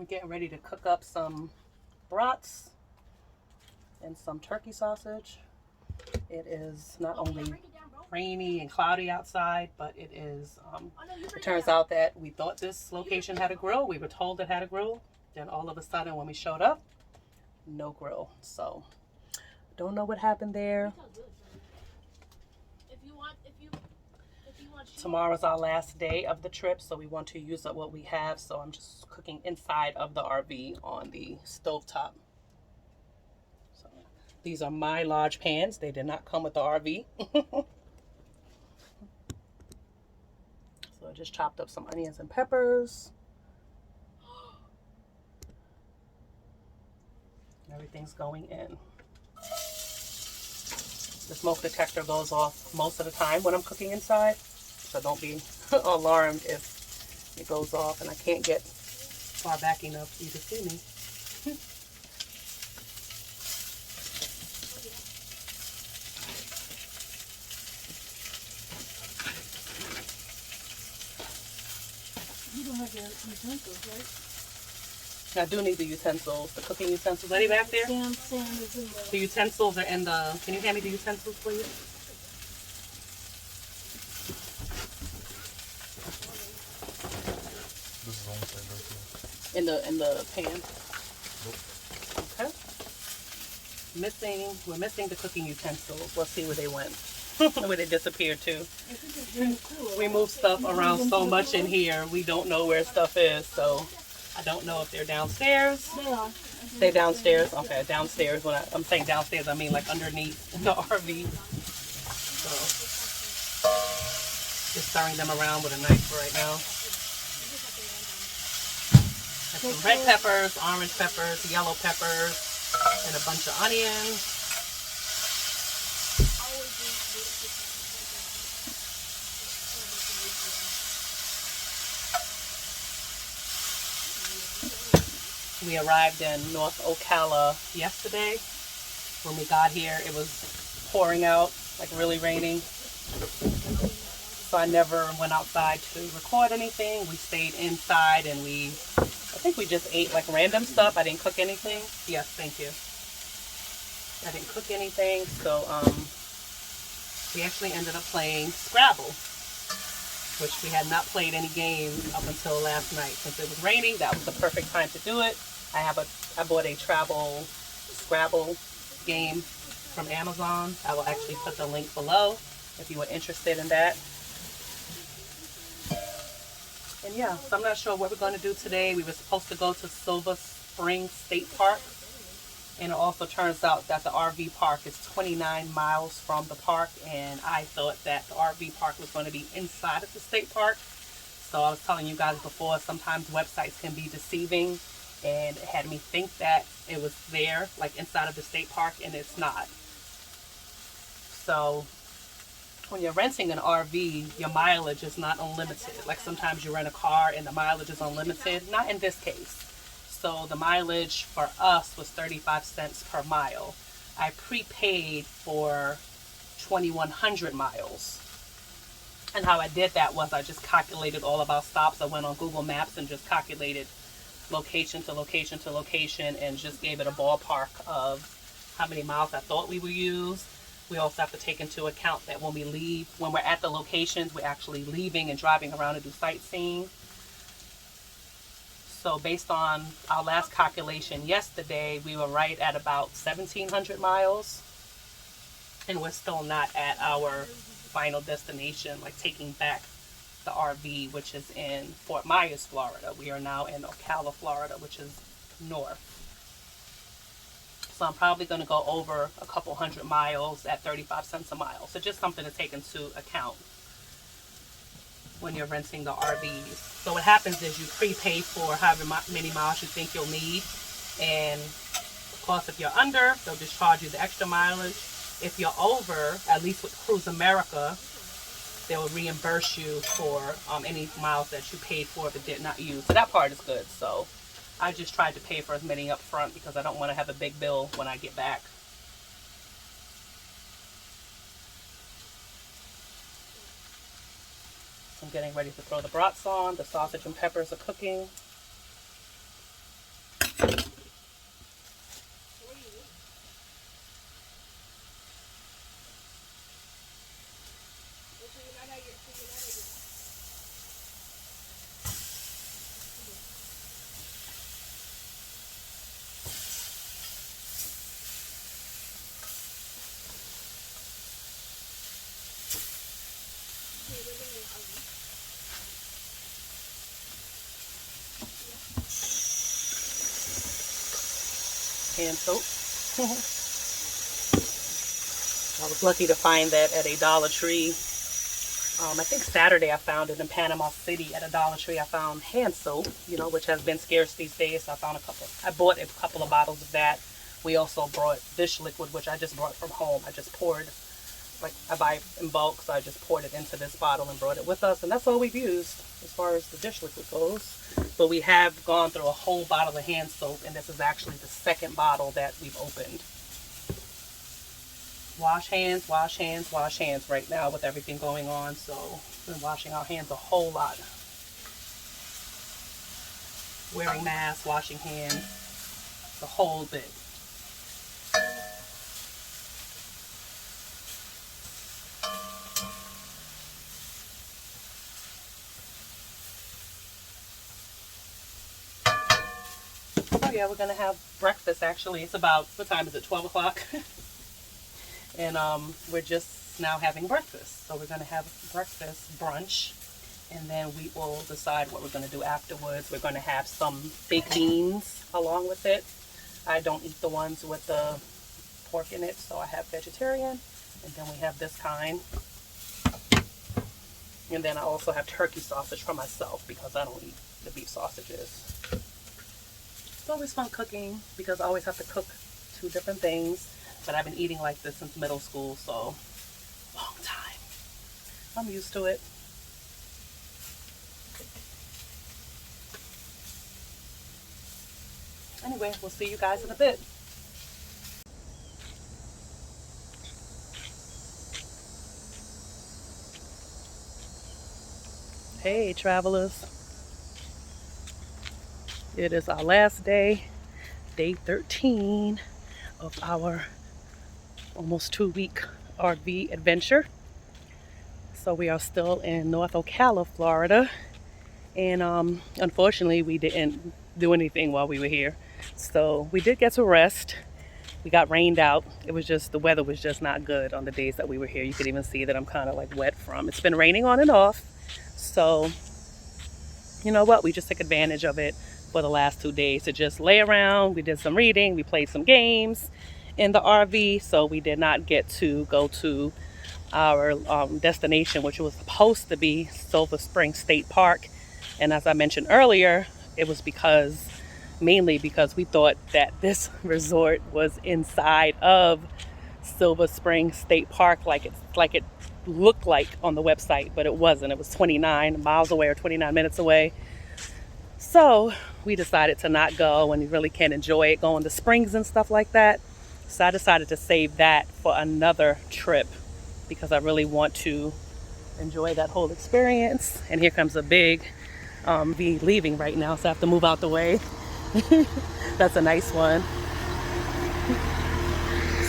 getting ready to cook up some brats and some turkey sausage. It is not only rainy and cloudy outside, but it turns out that we thought this location had a grill. We were told it had a grill. Then all of a sudden when we showed up, no grill. So don't know what happened there. Tomorrow's our last day of the trip, so we want to use up what we have. So I'm just cooking inside of the RV on the stovetop. So these are my large pans. They did not come with the RV. So I just chopped up some onions and peppers. Everything's going in. The smoke detector goes off most of the time when I'm cooking inside, so don't be alarmed if it goes off and I can't get far back enough for you to see me. You don't have your utensils, right? I do need the utensils, the cooking utensils. Are they back there? Sam is in the... The utensils are in the... Can you hand me the utensils, please? This is on the side right here. In the pan. Nope. Okay. We're missing the cooking utensils. Let's see where they went. Where they disappeared to. We move stuff around so much in here, we don't know where stuff is, so I don't know if they're downstairs. They are. They downstairs? Okay, downstairs. When I'm saying downstairs, I mean like underneath the RV. So, just stirring them around with a knife right now. Got some red peppers, orange peppers, yellow peppers, and a bunch of onions. We arrived in North Ocala yesterday. When we got here, it was pouring out, like really raining. So I never went outside to record anything. We stayed inside and I think we just ate like random stuff. I didn't cook anything. Yes, thank you. I didn't cook anything. So we actually ended up playing Scrabble, which we had not played any games up until last night. Since it was raining, that was the perfect time to do it. I bought a travel Scrabble game from Amazon. I will actually put the link below if you were interested in that. And yeah, so I'm not sure what we're going to do today. We were supposed to go to Silver Spring State Park, and it also turns out that the RV park is 29 miles from the park, and I thought that the RV park was going to be inside of the state park. So I was telling you guys before, sometimes websites can be deceiving, and it had me think that it was there, like inside of the state park, and it's not. So when you're renting an RV, your mileage is not unlimited. Like sometimes you rent a car and the mileage is unlimited. Not in this case. So the mileage for us was 35 cents per mile. I prepaid for 2,100 miles. And how I did that was I just calculated all of our stops. I went on Google Maps and just calculated location to location to location and just gave it a ballpark of how many miles I thought we would use. We also have to take into account that when we're at the locations, we're actually leaving and driving around to do sightseeing. So based on our last calculation yesterday, we were right at about 1,700 miles. And we're still not at our final destination, like taking back the RV, which is in Fort Myers, Florida. We are now in Ocala, Florida, which is north. So I'm probably going to go over a couple hundred miles at 35 cents a mile. So just something to take into account when you're renting the RVs. So what happens is you prepay for however many miles you think you'll need. And of course, if you're under, they'll just charge you the extra mileage. If you're over, at least with Cruise America, they will reimburse you for any miles that you paid for but did not use. So that part is good. So I just tried to pay for as many up front because I don't want to have a big bill when I get back. I'm getting ready to throw the brats on. The sausage and peppers are cooking. hand soap. I was lucky to find that at a Dollar Tree. I think Saturday I found it in Panama City at a Dollar Tree. I found hand soap, you know, which has been scarce these days. So I found a couple. I bought a couple of bottles of that. We also brought dish liquid, which I just brought from home. I just poured, like I buy in bulk, so I just poured it into this bottle and brought it with us. And that's all we've used as far as the dish liquid goes. But we have gone through a whole bottle of hand soap, and this is actually the second bottle that we've opened. Wash hands, wash hands, wash hands right now with everything going on. So we've been washing our hands a whole lot. Wearing masks, washing hands, the whole bit. Oh yeah, we're gonna have breakfast actually. It's about, what time is it, 12 o'clock? And we're just now having breakfast. So we're going to have breakfast, brunch, and then we will decide what we're going to do afterwards. We're going to have some baked beans along with it. I don't eat the ones with the pork in it, so I have vegetarian. And then we have this kind. And then I also have turkey sausage for myself because I don't eat the beef sausages. It's always fun cooking because I always have to cook 2 different things. But I've been eating like this since middle school, so long time. I'm used to it. Anyway, we'll see you guys in a bit. Hey, travelers. It is our last day, day 13 of our almost 2-week RV adventure. So we are still in North Ocala, Florida, and unfortunately we didn't do anything while we were here. So we did get to rest. We got rained out. It was just, the weather was just not good on the days that we were here. You could even see that I'm kind of like wet from, it's been raining on and off. So you know what, we just took advantage of it for the last 2 days to just lay around. We did some reading, we played some games in the RV. So we did not get to go to our destination, which was supposed to be Silver Spring State Park. And as I mentioned earlier, it was mainly because we thought that this resort was inside of Silver Spring State Park, like it looked like on the website, but it wasn't. It was 29 miles away or 29 minutes away. So we decided to not go, and you really can't enjoy it going to springs and stuff like that. So I decided to save that for another trip because I really want to enjoy that whole experience. And here comes a big V leaving right now, so I have to move out the way. That's a nice one.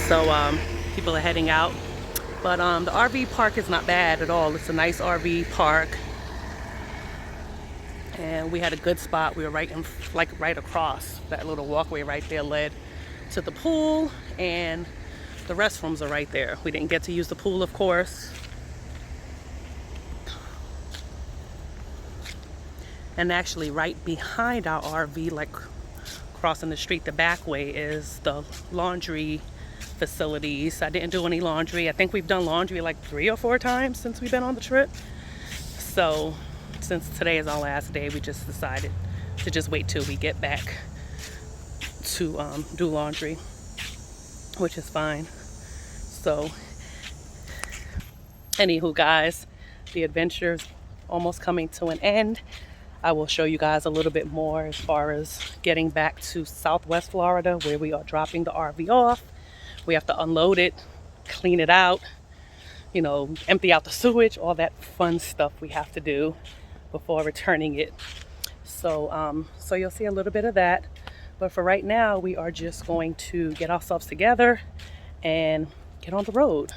So people are heading out. But the RV park is not bad at all. It's a nice RV park. And we had a good spot. We were right across. That little walkway right there led to the pool, and the restrooms are right there. We didn't get to use the pool, of course. And actually right behind our RV, like crossing the street the back way, is the laundry facilities. I didn't do any laundry. I think we've done laundry like 3 or 4 times since we've been on the trip. So since today is our last day, we just decided to just wait till we get back to do laundry, which is fine. So anywho, guys, the adventure's almost coming to an end. I will show you guys a little bit more as far as getting back to Southwest Florida, where we are dropping the RV off. We have to unload it, clean it out, you know, empty out the sewage, all that fun stuff we have to do before returning it. So so you'll see a little bit of that. But for right now, we are just going to get ourselves together and get on the road.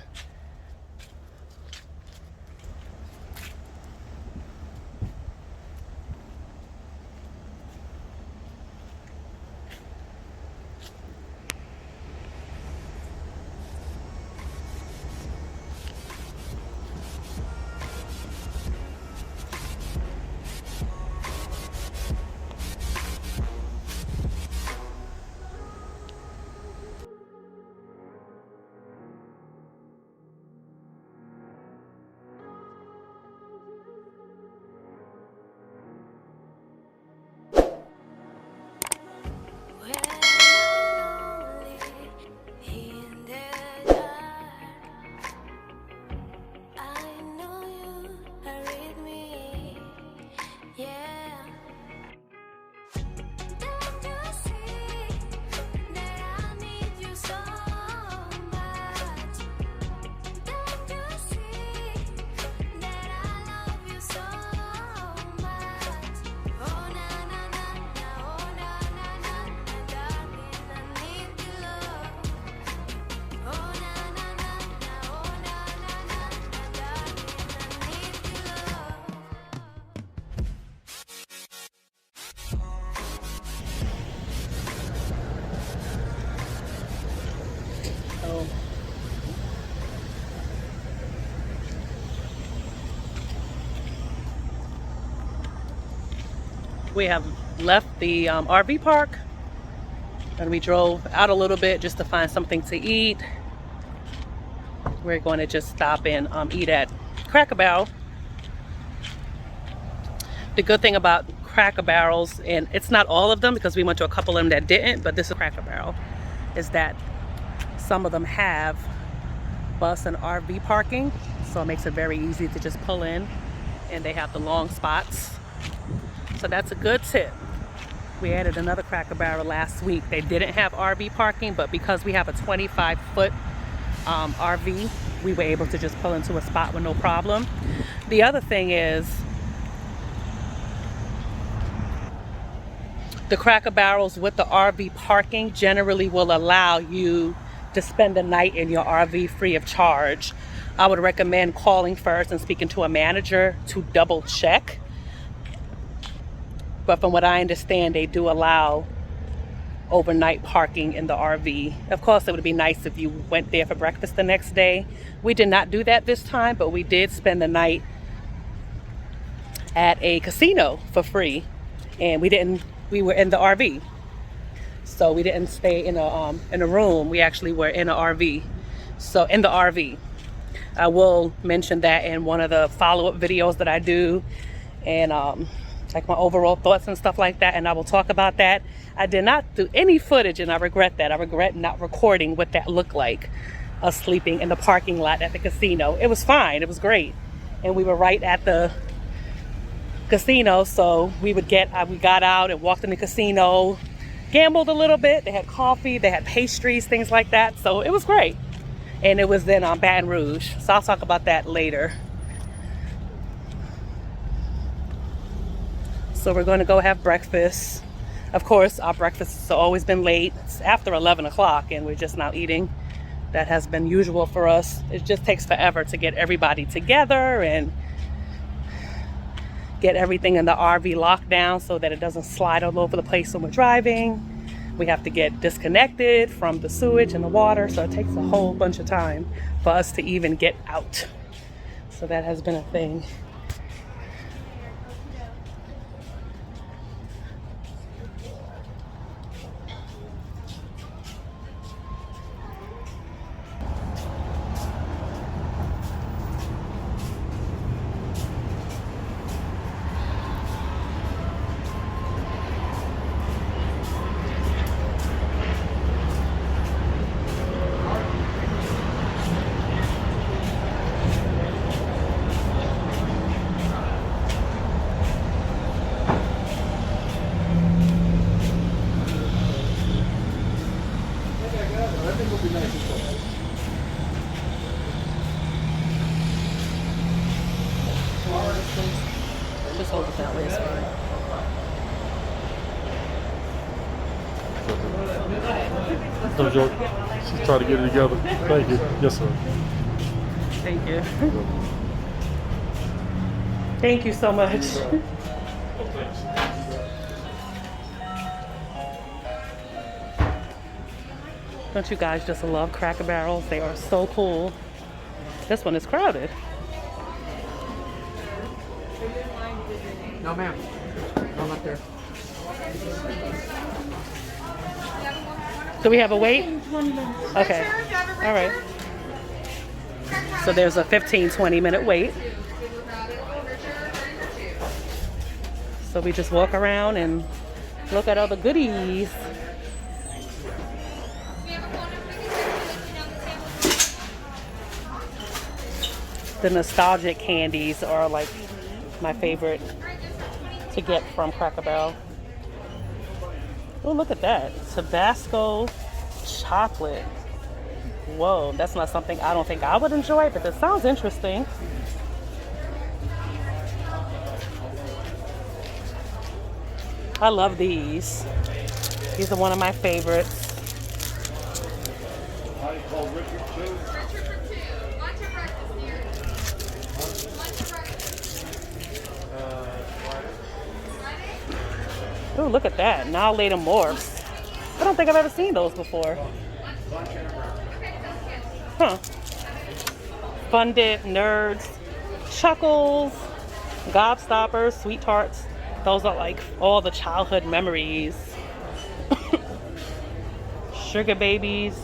We have left the RV park, and we drove out a little bit just to find something to eat. We're going to just stop and eat at Cracker Barrel. The good thing about Cracker Barrels, and it's not all of them because we went to a couple of them that didn't, but this is Cracker Barrel, is that some of them have bus and RV parking, so it makes it very easy to just pull in, and they have the long spots. So that's a good tip. We added another Cracker Barrel last week. They didn't have RV parking, but because we have a 25-foot RV, we were able to just pull into a spot with no problem. The other thing is, the Cracker Barrels with the RV parking generally will allow you to spend the night in your RV free of charge. I would recommend calling first and speaking to a manager to double check. But from what I understand, they do allow overnight parking in the RV. Of course, it would be nice if you went there for breakfast the next day. We did not do that this time, but we did spend the night at a casino for free, and we were in the RV. So we didn't stay in a room. We actually were in an RV. So in the RV. I will mention that in one of the follow-up videos that I do, and like my overall thoughts and stuff like that, and I will talk about that. I did not do any footage, and I regret that. I regret not recording what that looked like, us sleeping in the parking lot at the casino. It was fine. It was great. And we were right at the casino, so we got out and walked in the casino, gambled a little bit. They had coffee, they had pastries, things like that. So it was great. And it was in Baton Rouge. So I'll talk about that later. So we're going to go have breakfast. Of course, our breakfast has always been late. It's after 11 o'clock and we're just now eating. That has been usual for us. It just takes forever to get everybody together and get everything in the RV locked down so that it doesn't slide all over the place when we're driving. We have to get disconnected from the sewage and the water, so it takes a whole bunch of time for us to even get out. So that has been a thing. Just hold it that way, it's fine. No joke. She's trying to get it together. Thank you. Yes, sir. Thank you. Thank you so much. Don't you guys just love Cracker Barrels? They are so cool. This one is crowded. No, ma'am. No, not there. Do we have a wait? Okay. All right. So there's a 15-20 minute wait. So we just walk around and look at all the goodies. The nostalgic candies are like my favorite to get from Cracker Barrel. Oh, look at that. Tabasco chocolate. Whoa, that's not something I don't think I would enjoy, but that sounds interesting. I love these. These are one of my favorites. Oh, look at that. Now later morphs. I don't think I've ever seen those before. Huh. Funded, nerds, chuckles, gobstoppers, sweet tarts. Those are like all the childhood memories. Sugar babies.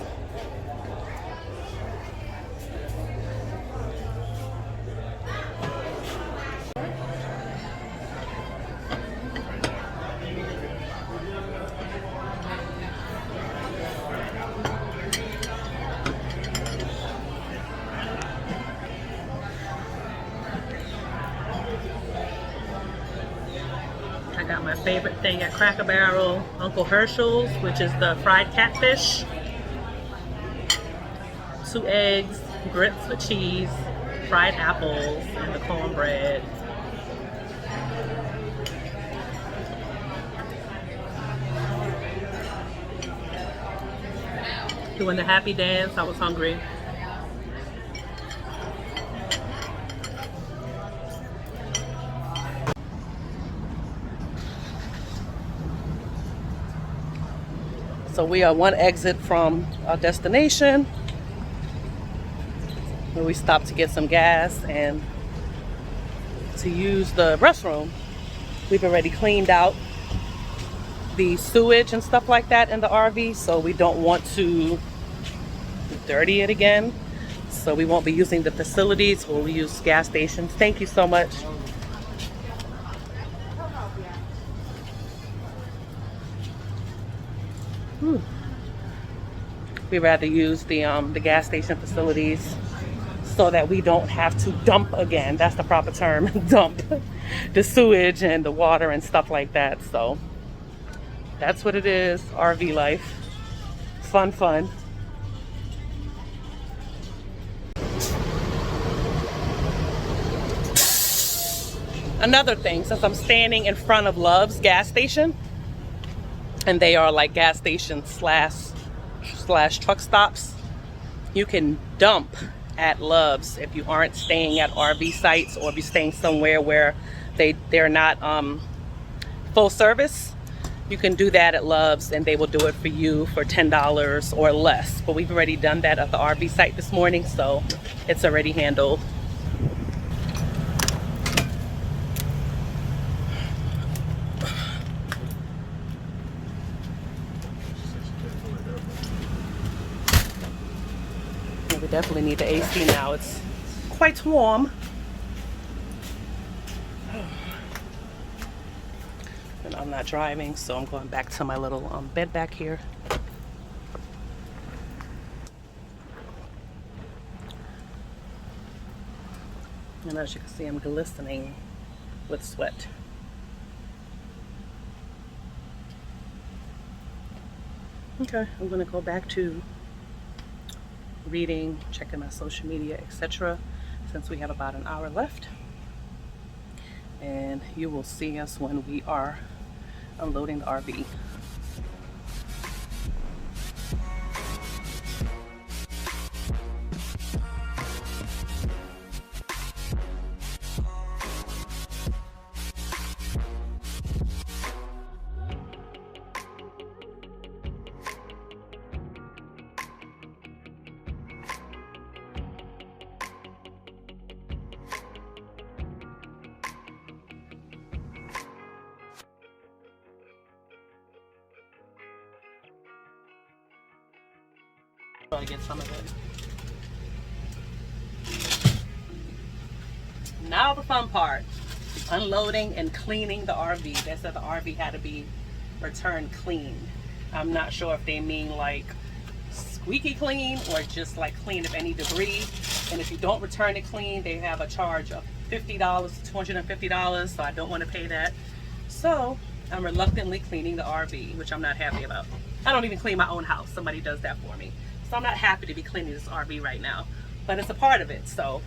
I got my favorite thing at Cracker Barrel, Uncle Herschel's, which is the fried catfish. 2 eggs, grits with cheese, fried apples, and the cornbread. Doing the happy dance, I was hungry. So we are one exit from our destination, where we stopped to get some gas and to use the restroom. We've already cleaned out the sewage and stuff like that in the RV, so we don't want to dirty it again. So we won't be using the facilities, or we use gas stations. Thank you so much. We rather use the gas station facilities so that we don't have to dump again. That's the proper term, dump the sewage and the water and stuff like that. So that's what it is, RV life. Fun, fun. Another thing, since I'm standing in front of Love's gas station, and they are like gas stations slash truck stops, you can dump at Love's if you aren't staying at RV sites, or if you're staying somewhere where they're not full service. You can do that at Love's, and they will do it for you for $10 or less. But we've already done that at the RV site this morning, so it's already handled. We definitely need the AC now. It's quite warm. And I'm not driving, so I'm going back to my little bed back here. And as you can see, I'm glistening with sweat. Okay, I'm gonna go back to reading, checking my social media, etc., since we have about an hour left. And you will see us when we are unloading the RV. Try to get some of it. Now the fun part, unloading and cleaning the RV. They said the RV had to be returned clean. I'm not sure if they mean like squeaky clean or just like clean of any debris. And if you don't return it clean, they have a charge of $50 to $250, so I don't want to pay that. So I'm reluctantly cleaning the RV, which I'm not happy about. I don't even clean my own house. Somebody does that for me. So I'm not happy to be cleaning this RV right now, but it's a part of it, so.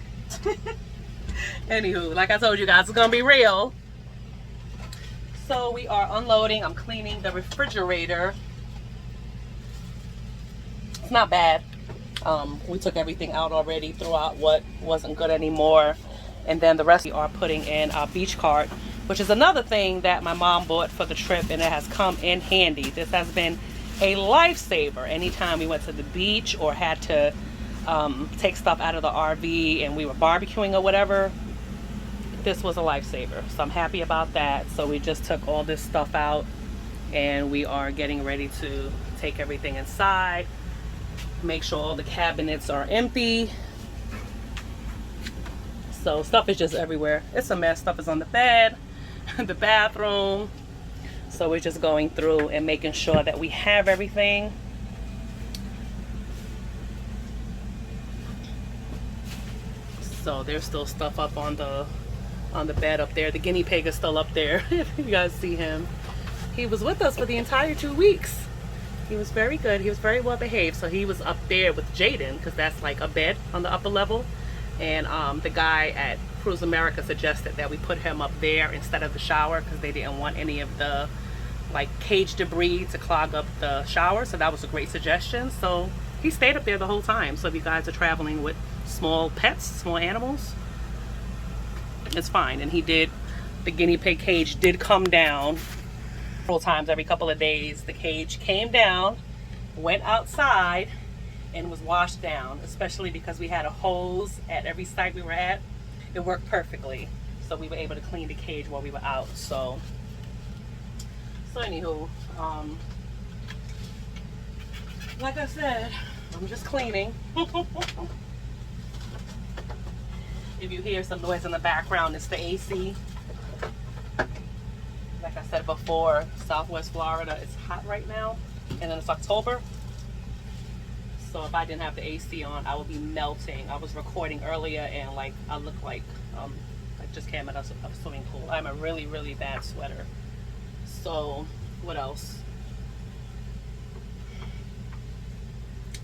Anywho, like I told you guys, it's gonna be real. So we are unloading. I'm cleaning the refrigerator. It's not bad. We took everything out already, threw out what wasn't good anymore. And then the rest we are putting in our beach cart, which is another thing that my mom bought for the trip, and it has come in handy. This has been a lifesaver anytime we went to the beach or had to take stuff out of the RV and we were barbecuing or whatever. this was a lifesaver. So I'm happy about that. So we just took all this stuff out and we are getting ready to take everything inside, make sure all the cabinets are empty. So stuff is just everywhere. It's a mess. Stuff is on the bed, the bathroom. So we're just going through and making sure that we have everything. So there's still stuff up on the bed up there. The guinea pig is still up there. If you guys see him. He was with us for the entire 2 weeks. He was very good. He was very well behaved. So he was up there with Jaden, because that's like a bed on the upper level. And the guy at Cruise America suggested that we put him up there instead of the shower, because they didn't want any of the like cage debris to clog up the shower. So that was a great suggestion. So he stayed up there the whole time. So if you guys are traveling with small pets, small animals, it's fine. And he did, the guinea pig cage did come down several times. Every couple of days the cage came down, went outside, and was washed down, especially because we had a hose at every site we were at. It worked perfectly, so we were able to clean the cage while we were out. So anywho, like I said, I'm just cleaning. If you hear some noise in the background, it's the AC. Like I said before, Southwest Florida, it's hot right now, and then it's October. So if I didn't have the AC on, I would be melting. I was recording earlier and like I look like I just came out of a swimming pool. I'm a really, really bad sweater. So what else?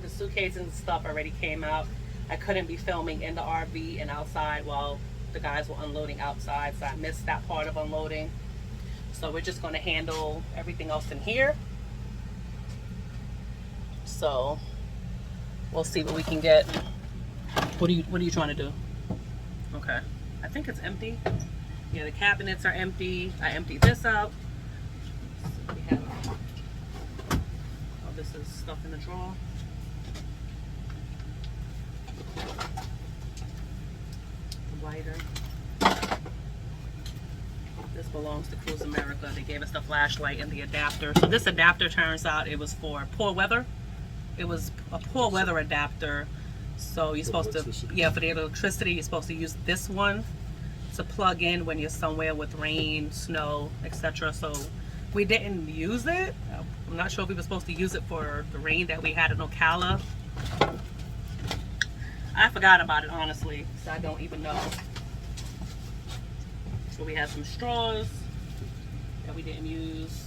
The suitcase and stuff already came out. I couldn't be filming in the RV and outside while the guys were unloading outside, so I missed that part of unloading. So we're just going to handle everything else in here. So we'll see what we can get. What are you trying to do? Okay. I think it's empty. Yeah, the cabinets are empty. I emptied this out. So we have, oh, this is stuff in the drawer. The lighter. This belongs to Cruise America. They gave us the flashlight and the adapter. So this adapter, turns out it was for poor weather. It was a poor weather adapter. So you're supposed to, yeah, for the electricity, you're supposed to use this one to plug in when you're somewhere with rain, snow, etc. So we didn't use it. I'm not sure if we were supposed to use it for the rain that we had in Ocala. I forgot about it, honestly, so I don't even know. So we have some straws that we didn't use.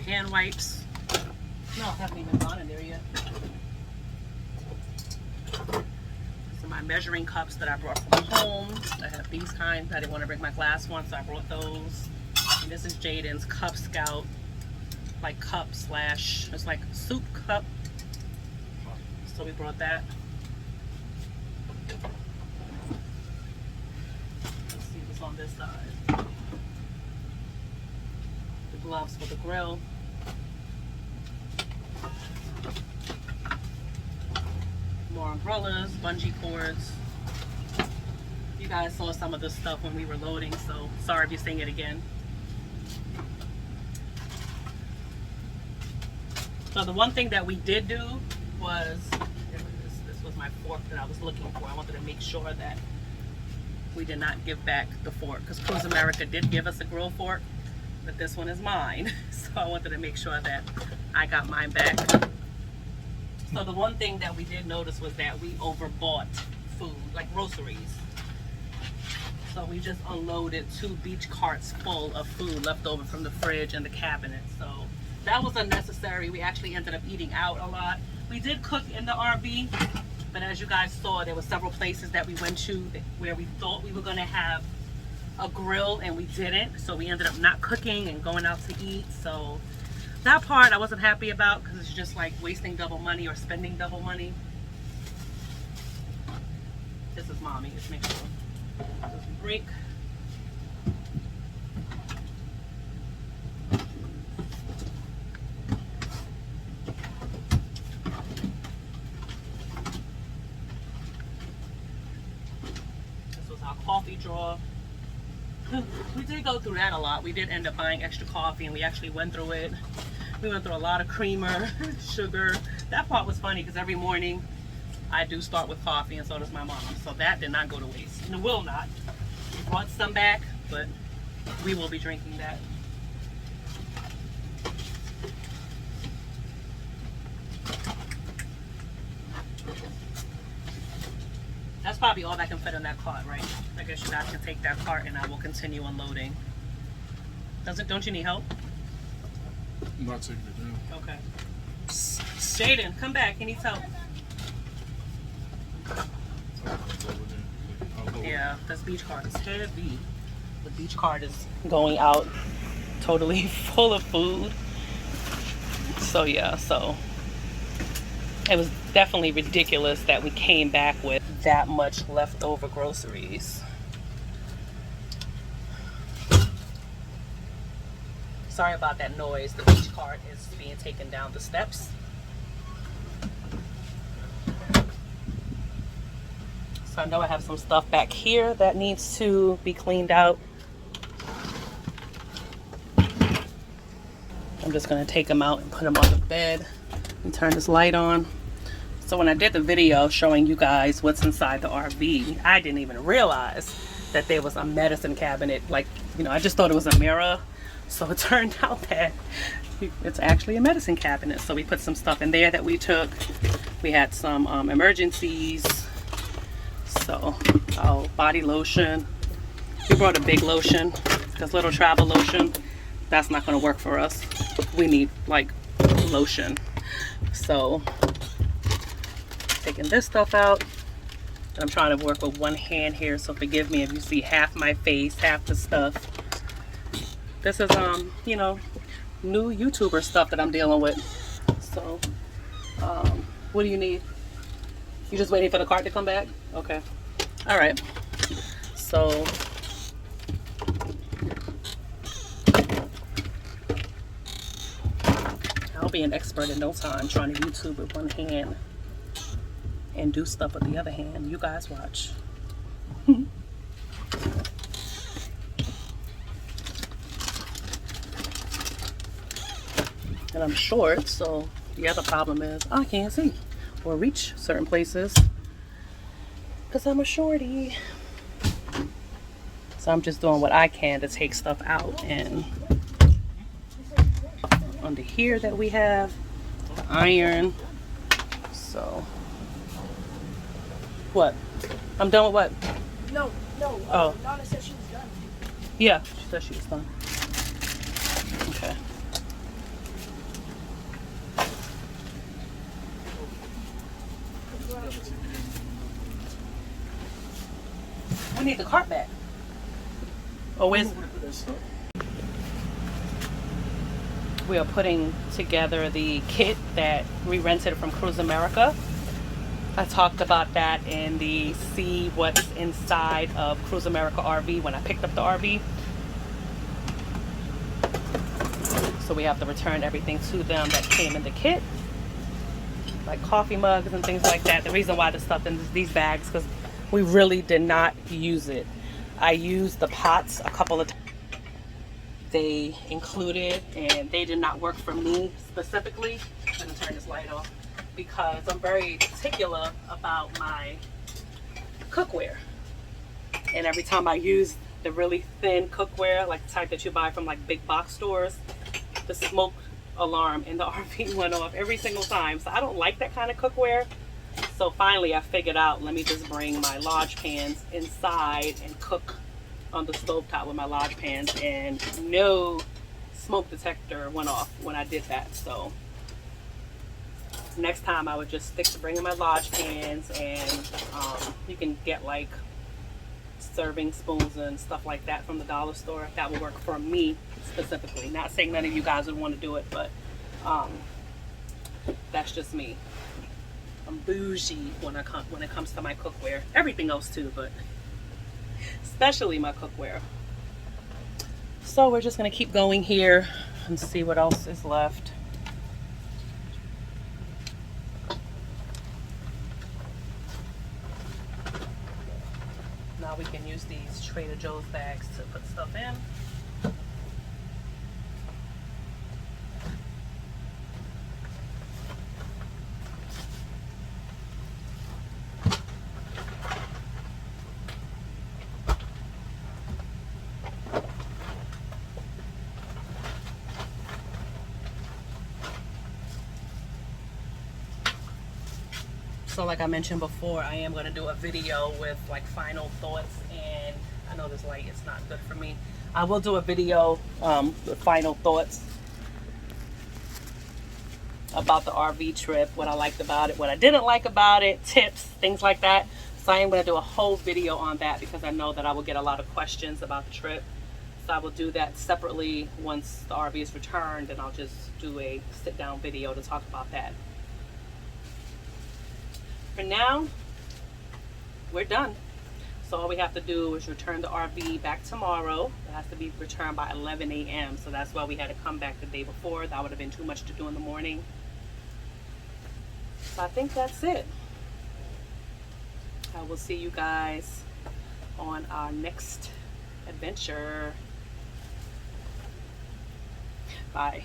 Hand wipes. No, I haven't even gone in there yet. So my measuring cups that I brought from home. I have these kinds. I didn't want to bring my glass ones, so I brought those. And this is Jaden's Cub Scout, like cup slash, it's like soup cup. So we brought that. Let's see what's on this side. The gloves for the grill. More umbrellas, bungee cords. You guys saw some of this stuff when we were loading, so sorry if you're seeing it again. So the one thing that we did do was, this was my fork that I was looking for. I wanted to make sure that we did not give back the fork, because Cruise America did give us a grill fork, but this one is mine. So I wanted to make sure that I got mine back. So the one thing that we did notice was that we overbought food, like groceries. So we just unloaded 2 beach carts full of food left over from the fridge and the cabinet. So that was unnecessary. We actually ended up eating out a lot. We did cook in the RV, but as you guys saw, there were several places that we went to where we thought we were going to have a grill and we didn't. So we ended up not cooking and going out to eat. So that part I wasn't happy about, because it's just like wasting double money or spending double money. This is mommy. Just make sure. Doesn't break. This was our coffee drawer. We did go through that a lot. We did end up buying extra coffee, and we actually went through it. We went through a lot of creamer, sugar. That part was funny because every morning I do start with coffee, and so does my mom. So that did not go to waste. And it will not. We brought some back, but we will be drinking that. That's probably all that can fit in that cart, right? I guess you guys can take that cart and I will continue unloading. Don't you need help? I'm not taking it down. Okay. Jaden, come back. He needs help. Yeah, this beach cart is heavy. The beach cart is going out totally full of food. So yeah, so it was definitely ridiculous that we came back with that much leftover groceries. Sorry about that noise. The beach cart is being taken down the steps. So I know I have some stuff back here that needs to be cleaned out. I'm just going to take them out and put them on the bed and turn this light on. So when I did the video showing you guys what's inside the RV, I didn't even realize that there was a medicine cabinet. Like, you know, I just thought it was a mirror. So it turned out that it's actually a medicine cabinet. So we put some stuff in there that we took. We had some emergencies. So our body lotion. We brought a big lotion because little travel lotion, that's not going to work for us. We need like lotion. So taking this stuff out. I'm trying to work with one hand here, so forgive me if you see half my face, half the stuff. This is you know, new YouTuber stuff that I'm dealing with. So what do you need? You just waiting for the cart to come back? Okay. All right. So I'll be an expert in no time trying to YouTube with one hand and do stuff with the other hand. You guys watch. And I'm short, so the other problem is I can't see or reach certain places because I'm a shorty. So I'm just doing what I can to take stuff out. And under here that we have the iron. So what? I'm done with what? No. Oh. Donna said she was done. Yeah, she said she was done. Okay. We need the cart back. Oh, where's... We are putting together the kit that we rented from Cruise America. I talked about that in the See What's Inside of Cruise America RV when I picked up the RV. So we have to return everything to them that came in the kit, like coffee mugs and things like that. The reason why the stuff in these bags, because we really did not use it. I used the pots a couple of times. They included, and they did not work for me specifically. I'm gonna turn this light off because I'm very particular about my cookware. And every time I use the really thin cookware, like the type that you buy from like big box stores, the smoke alarm in the RV went off every single time. So I don't like that kind of cookware. So finally I figured out, let me just bring my large pans inside and cook on the stovetop with my large pans, and no smoke detector went off when I did that. So next time I would just stick to bringing my large pans, and you can get like serving spoons and stuff like that from the dollar store. That will work for me specifically. Not saying none of you guys would want to do it, but that's just me. I'm bougie when it comes to my cookware. Everything else too, but especially my cookware. So we're just gonna keep going here and see what else is left. Now we can use these Trader Joe's bags to put stuff in. So like I mentioned before, I am going to do a video with like final thoughts, and I know this light is not good for me. I will do a video with final thoughts about the RV trip, what I liked about it, what I didn't like about it, tips, things like that. So I am going to do a whole video on that because I know that I will get a lot of questions about the trip. So I will do that separately once the RV is returned, and I'll just do a sit down video to talk about that. For now, we're done. So all we have to do is return the RV back tomorrow. It has to be returned by 11 a.m. So that's why we had to come back the day before. That would have been too much to do in the morning. So I think that's it. I will see you guys on our next adventure. Bye.